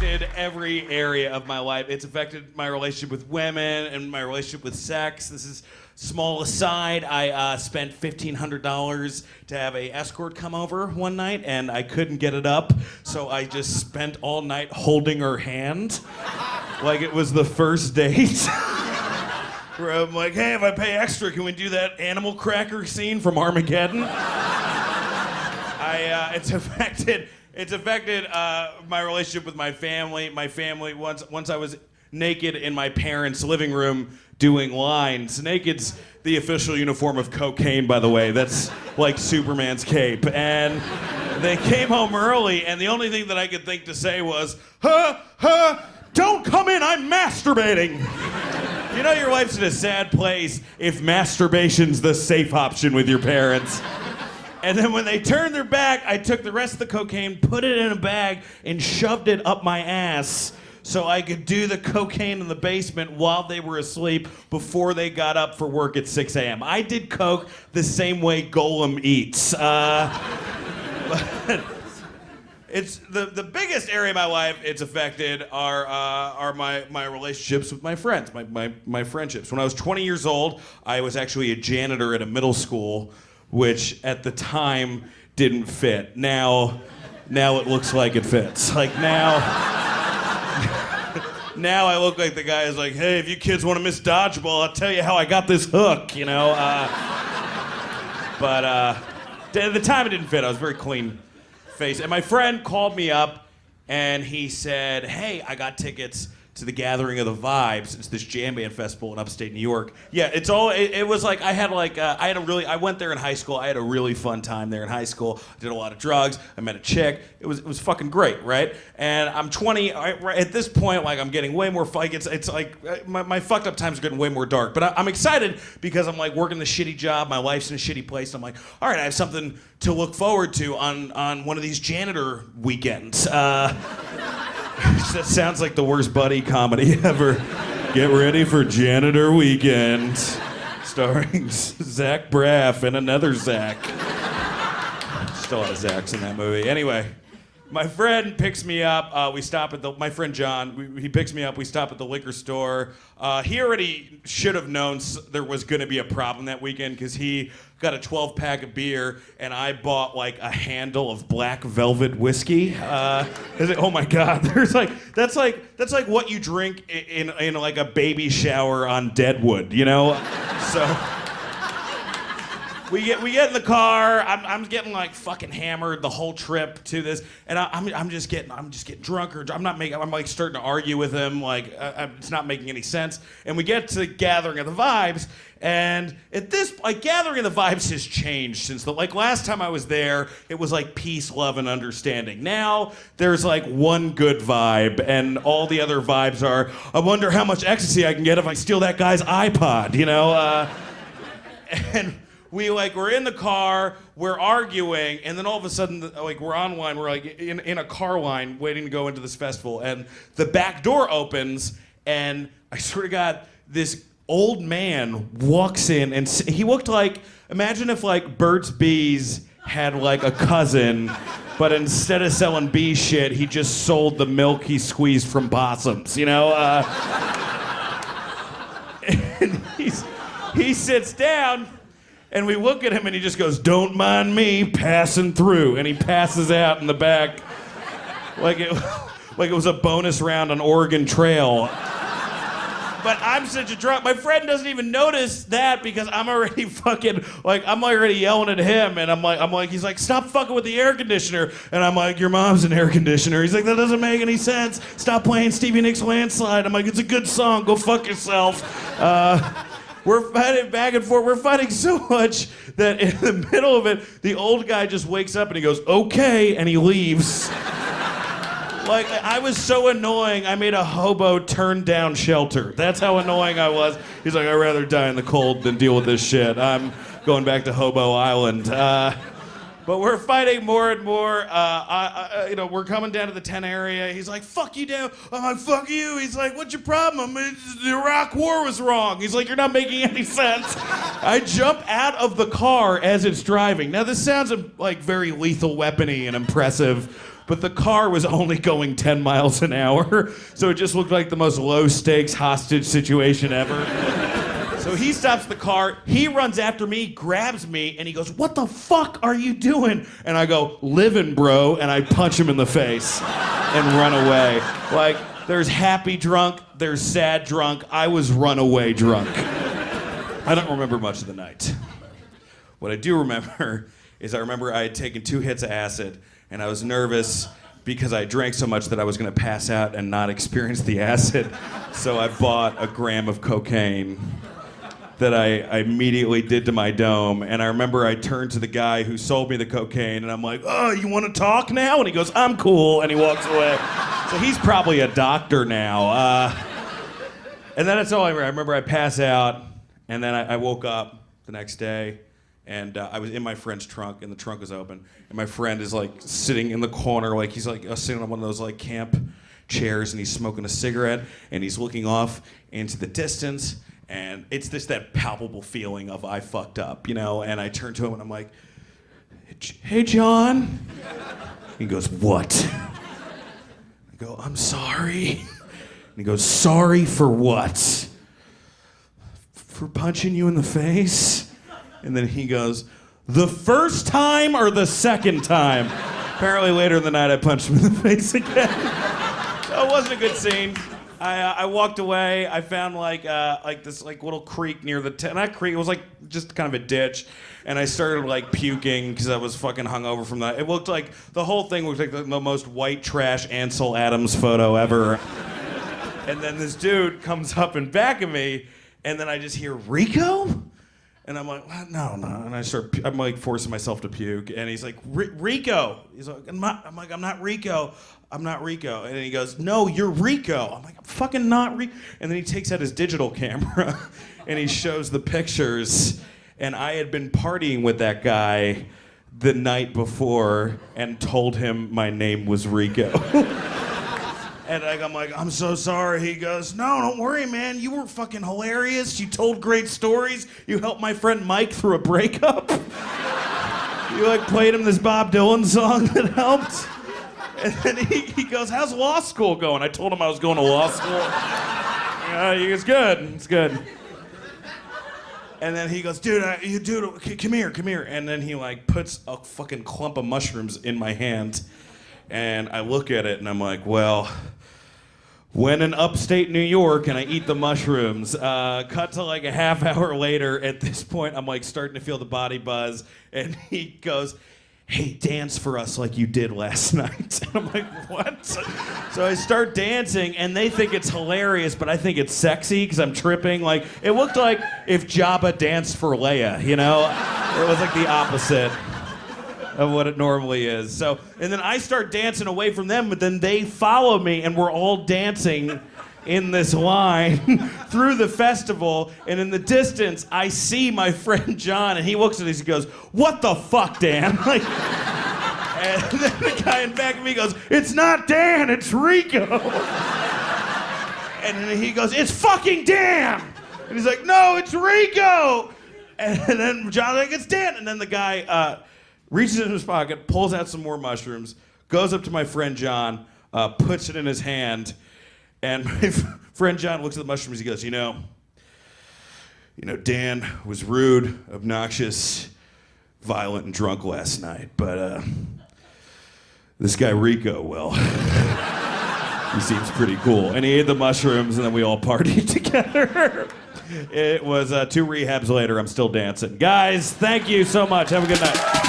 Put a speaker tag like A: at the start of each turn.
A: affected every area of my life. It's affected my relationship with women and my relationship with sex. This is small aside. I spent $1,500 to have a escort come over one night, and I couldn't get it up, so I just spent all night holding her hand like it was the first date. Where I'm like, hey, if I pay extra, can we do that animal cracker scene from Armageddon? It's affected my relationship with my family. My family, once I was naked in my parents' living room doing lines. Naked's the official uniform of cocaine, by the way. That's like Superman's cape. And they came home early, and the only thing that I could think to say was, don't come in, I'm masturbating. You know your life's in a sad place if masturbation's the safe option with your parents. And then when they turned their back, I took the rest of the cocaine, put it in a bag, and shoved it up my ass so I could do the cocaine in the basement while they were asleep before they got up for work at 6 a.m. I did coke the same way Golem eats. It's the biggest area of my life it's affected are my relationships with my friends, my friendships. When I was 20 years old, I was actually a janitor at a middle school, which at the time didn't fit. Now it looks like it fits. Like now I look like the guy who's like, hey, if you kids want to miss dodgeball, I'll tell you how I got this hook, you know? But at the time it didn't fit. I was very clean face. And my friend called me up and he said, hey, I got tickets to the Gathering of the Vibes. It's this jam band festival in upstate New York. Yeah, it was like, I went there in high school. I had a really fun time there in high school. I did a lot of drugs. I met a chick. It was fucking great, right? And I'm 20, at this point, like I'm getting way more, like it's like, my fucked up times are getting way more dark. But I'm excited because I'm like working the shitty job. My life's in a shitty place. I'm like, all right, I have something to look forward to on one of these janitor weekends. That sounds like the worst buddy comedy ever. Get ready for Janitor Weekend, starring Zach Braff and another Zach. Still a lot of Zachs in that movie. Anyway, my friend picks me up. My friend John, he picks me up. We stop at the liquor store. He already should have known there was going to be a problem that weekend because he got a 12-pack of beer, and I bought like a handle of black velvet whiskey. Oh my God! That's like what you drink in like a baby shower on Deadwood, you know? So. We get in the car. I'm getting like fucking hammered the whole trip to this, and I'm just getting drunk. I'm like starting to argue with him. Like it's not making any sense. And we get to Gathering of the Vibes, and at this Gathering of the Vibes has changed since last time I was there. It was like peace, love, and understanding. Now there's like one good vibe, and all the other vibes are, I wonder how much ecstasy I can get if I steal that guy's iPod, you know? And we're in the car, we're arguing, and then all of a sudden, we're online, we're like in a car line waiting to go into this festival, and the back door opens, and I swear to God, this old man walks in, and he looked like, imagine if Burt's Bees had like a cousin, but instead of selling bee shit, he just sold the milk he squeezed from possums, you know? And he sits down, and we look at him, and he just goes, don't mind me passing through. And he passes out in the back like it was a bonus round on Oregon Trail. But I'm such a drunk. My friend doesn't even notice that because I'm already I'm already yelling at him. And I'm like, he's like, stop fucking with the air conditioner. And I'm like, your mom's an air conditioner. He's like, that doesn't make any sense. Stop playing Stevie Nicks Landslide. I'm like, it's a good song. Go fuck yourself. We're fighting back and forth. We're fighting so much that in the middle of it, the old guy just wakes up and he goes, okay, and he leaves. I was so annoying, I made a hobo turn down shelter. That's how annoying I was. He's like, I'd rather die in the cold than deal with this shit. I'm going back to Hobo Island. But we're fighting more and more. We're coming down to the 10 area. He's like, fuck you down. I'm like, fuck you. He's like, what's your problem? The Iraq War was wrong. He's like, you're not making any sense. I jump out of the car as it's driving. Now, this sounds like very Lethal Weapon-y and impressive, but the car was only going 10 miles an hour, so it just looked like the most low-stakes hostage situation ever. So he stops the car, he runs after me, grabs me, and he goes, "What the fuck are you doing?" And I go, "Living, bro," and I punch him in the face and run away. Like, there's happy drunk, there's sad drunk, I was runaway drunk. I don't remember much of the night. What I do remember is I remember I had taken 2 hits of acid, and I was nervous because I drank so much that I was gonna pass out and not experience the acid. So I bought a gram of cocaine that I immediately did to my dome. And I remember I turned to the guy who sold me the cocaine, and I'm like, "Oh, you wanna talk now?" And he goes, "I'm cool," and he walks away. So he's probably a doctor now. And then that's all I remember. I remember I pass out, and then I woke up the next day, and I was in my friend's trunk, and the trunk was open, and my friend is like sitting in the corner, like he's like sitting on one of those like camp chairs, and he's smoking a cigarette, and he's looking off into the distance, and it's just that palpable feeling of I fucked up, you know. And I turn to him and I'm like, "Hey, John." He goes, "What?" I go, "I'm sorry." And he goes, "Sorry for what?" "For punching you in the face." And then he goes, "The first time or the second time?" Apparently later in the night I punched him in the face again. So it wasn't a good scene. I walked away. I found like this like little creek near the not creek. It was like just kind of a ditch, and I started like puking because I was fucking hungover from that. It looked like the whole thing looked like the most white trash Ansel Adams photo ever. And then this dude comes up in back of me, and then I just hear, "Rico?" And I'm like, "No." And I'm like forcing myself to puke. And he's like, "Rico." He's like, I'm not Rico. I'm not Rico." And then he goes, "No, you're Rico." I'm like, "I'm fucking not Rico." And then he takes out his digital camera and he shows the pictures. And I had been partying with that guy the night before and told him my name was Rico. And I'm like, "I'm so sorry." He goes, "No, don't worry, man. You were fucking hilarious. You told great stories. You helped my friend Mike through a breakup. You like played him this Bob Dylan song that helped." And then he goes, "How's law school going?" I told him I was going to law school. It's good. It's good. And then he goes, "Dude, come here." And then he like puts a fucking clump of mushrooms in my hand. And I look at it and I'm like, well, when in upstate New York and I eat the mushrooms, cut to like a half hour later, at this point I'm like starting to feel the body buzz, and he goes, "Hey, dance for us like you did last night." And I'm like, "What?" So I start dancing, and they think it's hilarious, but I think it's sexy because I'm tripping. Like, it looked like if Jabba danced for Leia, you know? It was like the opposite of what it normally is. So, and then I start dancing away from them, but then they follow me, and we're all dancing in this line through the festival. And in the distance, I see my friend John, and he looks at us and goes, "What the fuck, Dan?" Like, and then the guy in back of me goes, "It's not Dan, it's Rico." And then he goes, "It's fucking Dan." And he's like, "No, it's Rico." And then John's like, "It's Dan." And then the guy reaches in his pocket, pulls out some more mushrooms, goes up to my friend John, puts it in his hand, and my friend John looks at the mushrooms. He goes, you know, Dan was rude, obnoxious, violent, and drunk last night, but this guy Rico, well, he seems pretty cool." And he ate the mushrooms, and then we all partied together. It was 2 rehabs later. I'm still dancing. Guys, thank you so much. Have a good night.